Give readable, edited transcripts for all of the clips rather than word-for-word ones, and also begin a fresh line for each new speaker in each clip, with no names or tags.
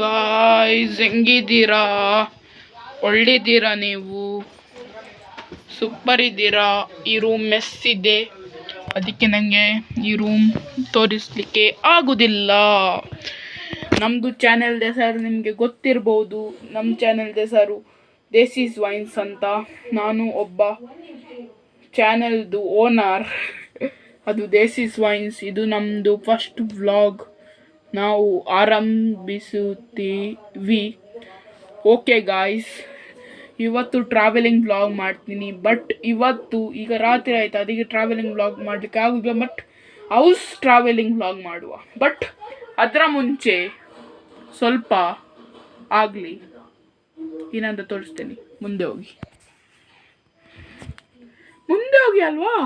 Guys, ಹೆಂಗಿದ್ದೀರಾ? ಒಳ್ಳಿದ್ದೀರಾ? ನೀವು super ಇದ್ದೀರಾ? ಈ ರೂಮ್ ಮೆಸ್ ಇದೆ, ಅದಕ್ಕೆ ನನಗೆ ಈ ರೂಮ್ ತೋರಿಸ್ಲಿಕ್ಕೆ ಆಗೋದಿಲ್ಲ. ನಮ್ಮದು ಚಾನೆಲ್ ಹೆಸರು ನಿಮಗೆ ಗೊತ್ತಿರ್ಬೋದು. ನಮ್ಮ ಚಾನೆಲ್ ಹೆಸರು ದೇಸೀಸ್ ವೈನ್ಸ್ ಅಂತ. ನಾನು ಒಬ್ಬ ಚಾನೆಲ್ದು ಓನರ್. ಅದು ದೇಸೀಸ್ ವೈನ್ಸ್. ಇದು ನಮ್ಮದು ಫಸ್ಟ್ ವ್ಲಾಗ್ ನಾವು ಆರಂಭಿಸುತ್ತೀವಿ. ಓಕೆ ಗಾಯ್ಸ್, ಇವತ್ತು ಟ್ರಾವೆಲಿಂಗ್ ವ್ಲಾಗ್ ಮಾಡ್ತೀನಿ. ಬಟ್ ಇವತ್ತು ಈಗ ರಾತ್ರಿ ಆಯಿತು, ಅದಕ್ಕೆ ಟ್ರಾವೆಲಿಂಗ್ ವ್ಲಾಗ್ ಮಾಡಲಿಕ್ಕೆ ಆಗೋದಿಲ್ಲ. ಬಟ್ ಹೌಸ್ ಟ್ರಾವೆಲಿಂಗ್ ವ್ಲಾಗ್ ಮಾಡುವ. ಬಟ್ ಅದರ ಮುಂಚೆ ಸ್ವಲ್ಪ ಆಗಲಿ ಏನಂತ ತೋರಿಸ್ತೀನಿ. ಮುಂದೆ ಹೋಗಿ ಅಲ್ವಾ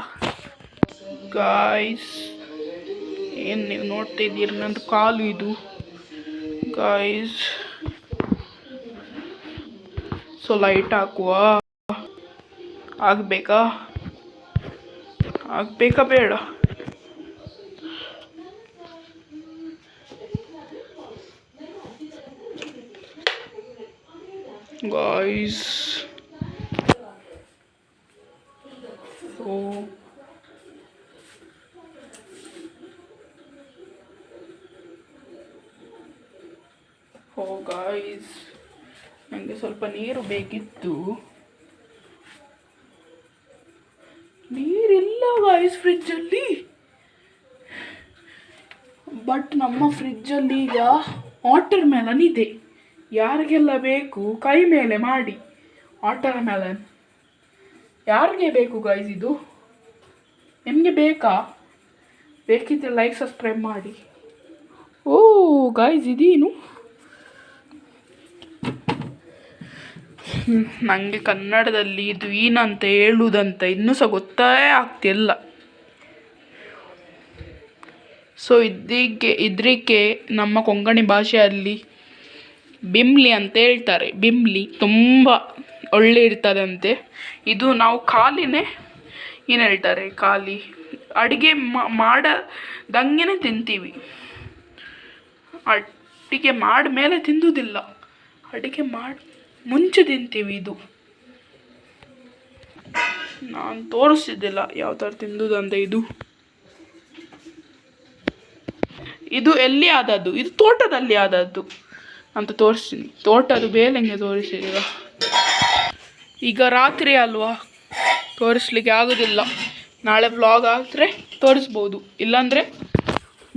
ಗಾಯ್ಸ್? ಏನು ನೀವು ನೋಡ್ತಿದ್ದೀರಿ? ನಂದು ಕಾಲು ಇದು ಗಾಯ್ಸ್. ಸೊ ಲೈಟ್ ಹಾಕುವ. ಆಗಬೇಕಾ ಬೇಡ? ಗಾಯ್ಸ್, ಗಾಯ್ಸ್, ನನಗೆ ಸ್ವಲ್ಪ ನೀರು ಬೇಕಿತ್ತು. ನೀರಿಲ್ಲ ಗಾಯ್ಸ್ ಫ್ರಿಜ್ಜಲ್ಲಿ. ಬಟ್ ನಮ್ಮ ಫ್ರಿಜ್ಜಲ್ಲಿ ಈಗ ವಾಟರ್ ಮೆಲನ್ ಇದೆ. ಯಾರಿಗೆಲ್ಲ ಬೇಕು ಕೈ ಮೇಲೆ ಮಾಡಿ. ವಾಟರ್ ಮೆಲನ್ ಯಾರಿಗೆ ಬೇಕು ಗಾಯ್ಸ್? ಇದು ನಿಮಗೆ ಬೇಕಾ? ಬೇಕಿದ್ರೆ ಲೈಕ್ ಸಬ್ಸ್ಕ್ರೈಬ್ ಮಾಡಿ. ಓ ಗಾಯ್ಸ್, ಇದೇನು? ನನಗೆ ಕನ್ನಡದಲ್ಲಿ ಇದು ಏನಂತ ಹೇಳುವುದಂತ ಇನ್ನೂ ಸಹ ಗೊತ್ತೇ ಆಗ್ತಿಲ್ಲ. ಸೊ ಇದಕ್ಕೆ ನಮ್ಮ ಕೊಂಕಣಿ ಭಾಷೆಯಲ್ಲಿ ಬಿಮ್ಲಿ ಅಂತ ಹೇಳ್ತಾರೆ. ಬಿಮ್ಲಿ ತುಂಬ ಒಳ್ಳೆ ಇರ್ತದಂತೆ. ಇದು ನಾವು ಖಾಲಿನೇ ಏನು ಹೇಳ್ತಾರೆ, ಖಾಲಿ ಅಡುಗೆ ಮಾಡದಂಗೆನೇ ತಿಂತೀವಿ. ಅಡುಗೆ ಮಾಡಿದ್ಮೇಲೆ ತಿಂದುವುದಿಲ್ಲ, ಅಡುಗೆ ಮಾಡಿ ಮುಂಚೆ ತಿಂತೀವಿ. ಇದು ನಾನು ತೋರಿಸ್ತಿದ್ದಿಲ್ಲ ಯಾವ ಥರ ತಿಂದುದಂತ. ಇದು ಎಲ್ಲಿ ಆದದ್ದು? ಇದು ತೋಟದಲ್ಲಿ ಆದದ್ದು ಅಂತ ತೋರಿಸ್ತೀನಿ. ತೋಟದ ಬೇಲೆಂಗೆ ತೋರಿಸಿದ್ದೀರ? ಈಗ ರಾತ್ರಿ ಅಲ್ವಾ, ತೋರಿಸ್ಲಿಕ್ಕೆ ಆಗೋದಿಲ್ಲ. ನಾಳೆ ವ್ಲಾಗ್ ಆದರೆ ತೋರಿಸ್ಬೋದು, ಇಲ್ಲಾಂದರೆ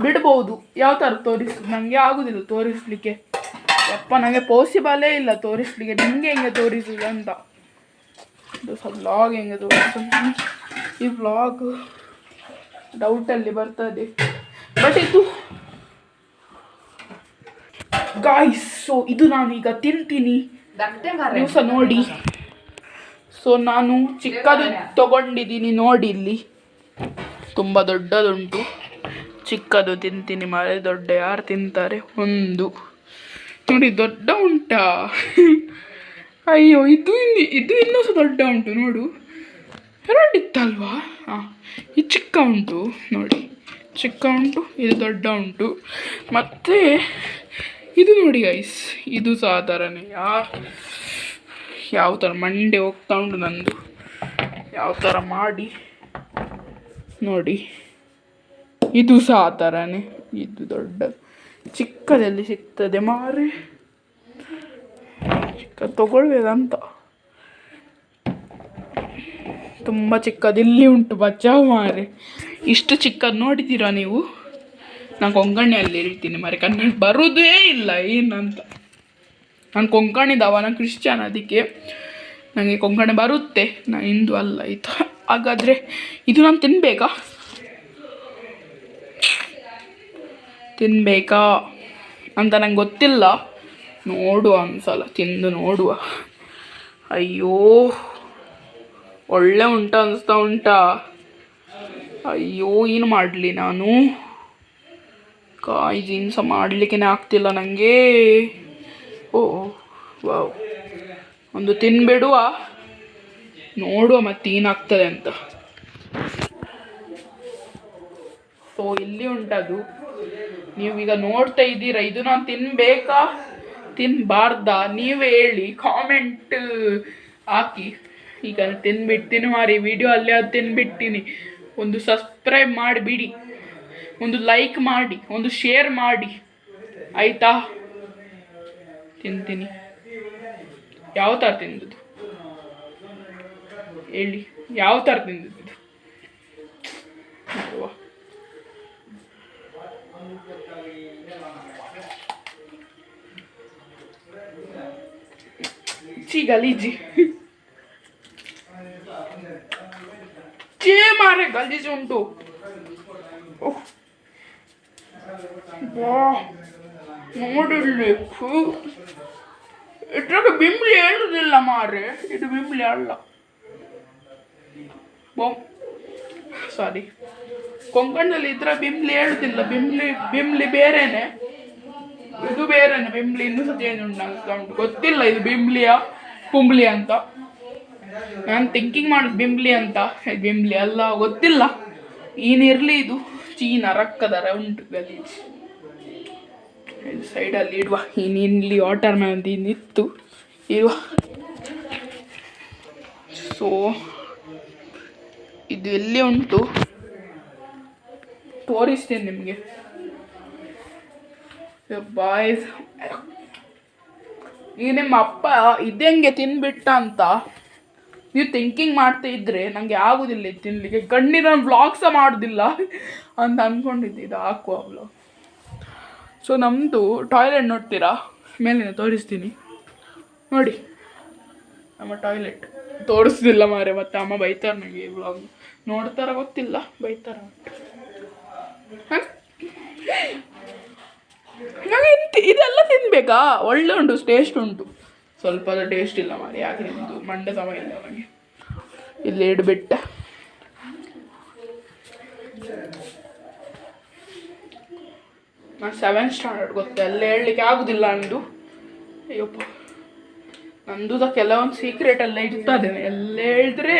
ಬಿಡ್ಬೋದು. ಯಾವ ಥರ ತೋರಿಸು? ನನಗೆ ಆಗೋದಿಲ್ಲ ತೋರಿಸ್ಲಿಕ್ಕೆ. ಯಪ್ಪ, ನನಗೆ ಪಾಸಿಬಲೇ ಇಲ್ಲ ತೋರಿಸ್ಲಿಕ್ಕೆ. ನಿಮಗೆ ಹೆಂಗೆ ತೋರಿಸೋದು ಅಂತ. ಇದು ವ್ಲಾಗ್ ಹೆಂಗೆ ತೋರಿಸೋದು? ಈ ವ್ಲಾಗ್ ಡೌಟಲ್ಲಿ ಬರ್ತದೆ. ಬಟ್ ಇದು ಗಾಯ್ಸ್, ಸೊ ಇದು ನಾನು ಈಗ ತಿಂತೀನಿ, ದಿವಸ ನೋಡಿ. ಸೊ ನಾನು ಚಿಕ್ಕದು ತಗೊಂಡಿದ್ದೀನಿ ನೋಡಿ. ಇಲ್ಲಿ ತುಂಬ ದೊಡ್ಡದುಂಟು, ಚಿಕ್ಕದು ತಿಂತೀನಿ ಮಾರೆ. ದೊಡ್ಡ ಯಾರು ತಿಂತಾರೆ? ಒಂದು ನೋಡಿ, ದೊಡ್ಡ ಉಂಟಾ? ಅಯ್ಯೋ, ಇದು ಇನ್ನೂ ಸಹ ದೊಡ್ಡ ಉಂಟು ನೋಡು. ಎರಡಿತ್ತಲ್ವಾ? ಹಾಂ, ಇದು ಚಿಕ್ಕ ಉಂಟು ನೋಡಿ, ಚಿಕ್ಕ ಉಂಟು. ಇದು ದೊಡ್ಡ ಉಂಟು. ಮತ್ತು ಇದು ನೋಡಿ ಗೈಸ್, ಇದು ಸಹ ಆ ಥರನೇ. ಯಾವ ಥರ ಮಂಡೆ ಹೋಗ್ತಾ ಉಂಟು ನಂದು, ಯಾವ ಥರ ಮಾಡಿ ನೋಡಿ. ಇದು ಸಹ ಆ ಥರನೇ. ಇದು ದೊಡ್ಡ, ಚಿಕ್ಕದಲ್ಲಿ ಸಿಗ್ತದೆ ಮಾರೆ. ಚಿಕ್ಕದು ತಗೊಳ್ಬೇಕಂತ. ತುಂಬ ಚಿಕ್ಕದು ಇಲ್ಲಿ ಉಂಟು, ಬಚಾವ್ ಮಾರೆ. ಇಷ್ಟು ಚಿಕ್ಕದು ನೋಡಿದ್ದೀರಾ ನೀವು? ನಾನು ಕೊಂಕಣಿಯಲ್ಲಿ ಹೇಳ್ತೀನಿ ಮಾರೆ, ಕನ್ನಡ ಬರೋದೇ ಇಲ್ಲ ಏನಂತ. ನಾನು ಕೊಂಕಣಿದವ, ನಾನು ಕ್ರಿಶ್ಚಿಯನ್, ಅದಕ್ಕೆ ನನಗೆ ಕೊಂಕಣಿ ಬರುತ್ತೆ. ನಾನು ಹಿಂದೂ ಅಲ್ಲ ಆಯಿತಾ? ಹಾಗಾದರೆ ಇದು ನಾನು ತಿನ್ನಬೇಕಾ ಅಂತ ನಂಗೆ ಗೊತ್ತಿಲ್ಲ. ನೋಡುವ ಒಂದ್ಸಲ, ತಿಂದು ನೋಡುವ. ಅಯ್ಯೋ, ಒಳ್ಳೆ ಅನಿಸ್ತಾ ಉಂಟಾ? ಅಯ್ಯೋ, ಏನು ಮಾಡಲಿ ನಾನು? ಜೀನ್ಸ ಮಾಡಲಿಕ್ಕೆ ಆಗ್ತಿಲ್ಲ ನನಗೆ. ಓ ವಾವ್, ಒಂದು ತಿನ್ಬಿಡುವ, ನೋಡುವ ಮತ್ತೆ ಏನಾಗ್ತದೆ ಅಂತ. ಸೊ ಇಲ್ಲಿ ಉಂಟದು, ನೀವೀಗ ನೋಡ್ತಾ ಇದ್ದೀರಾ. ಇದು ನಾನು ತಿನ್ನಬೇಕಾ ತಿನ್ನಬಾರ್ದಾ ನೀವೇ ಹೇಳಿ, ಕಾಮೆಂಟ್ ಹಾಕಿ. ಈಗ ತಿನ್ಬಿಡ್ತೀನಿ ಮಾರಿ, ವಿಡಿಯೋ ಅಲ್ಲಿ ಅದು ತಿನ್ಬಿಡ್ತೀನಿ. ಒಂದು ಸಬ್ಸ್ಕ್ರೈಬ್ ಮಾಡಿಬಿಡಿ, ಒಂದು ಲೈಕ್ ಮಾಡಿ, ಒಂದು ಶೇರ್ ಮಾಡಿ, ಆಯಿತಾ? ತಿಂತೀನಿ. ಯಾವ ಥರ ತಿಂದದ್ದು ಹೇಳಿ, ಯಾವ ಥರ ತಿಂದದ್ದು? ची गलीजी चे मारे गलीज उंटू ನೋಡಿರ್ಲಿ ಇದ್ರಾಗ ಬಿಂಬ್ಲಿ ಹೇಳುದಿಲ್ಲ ಮಾರೆ, ಇದು ಬಿಂಬ್ಲಿ ಅಲ್ಲ. ಸಾರಿ, ಕೊಂಕಣದಲ್ಲಿ ಇದ್ರ ಬಿಂಬ್ಲಿ ಹೇಳುದಿಲ್ಲ. ಬಿಂಬ್ಲಿ ಬೇರೆನೆ, ಇದು ಬೇರೆನೆ. ಬಿಂಬ್ಲಿ ಇನ್ನೂ ಸಹ ಚೇಂಜ್ ಉಂಟು, ಗೊತ್ತಿಲ್ಲ ಇದು ಬಿಂಬ್ಲಿಯಾ ಪುಂಬ್ಲಿ ಅಂತ. ನಾನು ಥಿಂಕಿಂಗ್ ಮಾಡೋದು ಬಿಂಬ್ಲಿ ಅಂತ, ಬಿಂಬ್ಲಿ ಅಲ್ಲ, ಗೊತ್ತಿಲ್ಲ. ಏನಿರಲಿ, ಇದು ಚೀನ ರಕ್ಕದರ ಉಂಟು ಗಲೀಜ್. ಇದು ಸೈಡಲ್ಲಿ ಇಡುವ. ಇಲ್ಲಿ ವಾಟರ್ ಮ್ಯಾನ್ ನಿತ್ತು ಇಡುವ. ಸೊ ಇದು ಎಲ್ಲಿ ಉಂಟು ತೋರಿಸ್ತೇನೆ ನಿಮಗೆ. ಬಾಯ್ಸ್, ಈಗ ನಿಮ್ಮ ಅಪ್ಪ ಇದೆಂಗೆ ತಿನ್ಬಿಟ್ಟ ಅಂತ ನೀವು ಥಿಂಕಿಂಗ್ ಮಾಡ್ತಾ ಇದ್ರೆ ನನಗೆ ಆಗೋದಿಲ್ಲ ಇದು ತಿನ್ನಲಿಕ್ಕೆ. ಕಣ್ಣಿನ ವ್ಲಾಗ್ ಸಹ ಮಾಡೋದಿಲ್ಲ ಅಂತ ಅಂದ್ಕೊಂಡಿದ್ದೆ, ಇದು ಹಾಕುವ ವ್ಲಾಗ್. ಸೊ ನಮ್ಮದು ಟಾಯ್ಲೆಟ್ ನೋಡ್ತೀರಾ, ಮೇಲಿನ ತೋರಿಸ್ತೀನಿ ನೋಡಿ. ನಮ್ಮ ಟಾಯ್ಲೆಟ್ ತೋರಿಸ್ತಿಲ್ಲ ಮಾರೆ, ಮತ್ತೆ ಅಮ್ಮ ಬೈತಾರೆ ನನಗೆ. ವ್ಲಾಗ್ ನೋಡ್ತಾರ ಗೊತ್ತಿಲ್ಲ, ಬೈತಾರ. ನನಗೆ ಇದೆಲ್ಲ ತಿನ್ಬೇಕಾ? ಒಳ್ಳೆ ಉಂಟು, ಟೇಸ್ಟ್ ಉಂಟು. ಸ್ವಲ್ಪ ಟೇಸ್ಟ್ ಇಲ್ಲ ಮಾರಿ, ಯಾಕೆ ನಿಮ್ಮದು ಮಂಡೆ ಸಮಯ ಇಲ್ಲ ನನಗೆ. ಇಲ್ಲಿ ಇಡ್ಬಿಟ್ಟೆ. ನಾನು 7th ಸ್ಟ್ಯಾಂಡರ್ಡ್ ಗೊತ್ತಾ, ಎಲ್ಲ ಹೇಳಲಿಕ್ಕೆ ಆಗೋದಿಲ್ಲ ನಂದು. ಅಯ್ಯಪ್ಪ, ನಂದು ಕೆಲವೊಂದು ಸೀಕ್ರೆಟ್ ಎಲ್ಲ ಇರ್ತದೆ. ಎಲ್ಲ ಹೇಳಿದ್ರೆ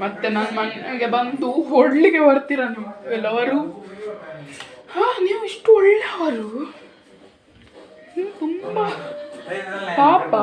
ಮತ್ತೆ ನನ್ನ ಮನೆಗೆ ಬಂದು ಹೊಡ್ಲಿಕ್ಕೆ ಬರ್ತೀರ ನೀವು ಎಲ್ಲವರು. ನೀವು ಇಷ್ಟು ಒಳ್ಳೆಯವರು, ತುಂಬ ಪಾಪ.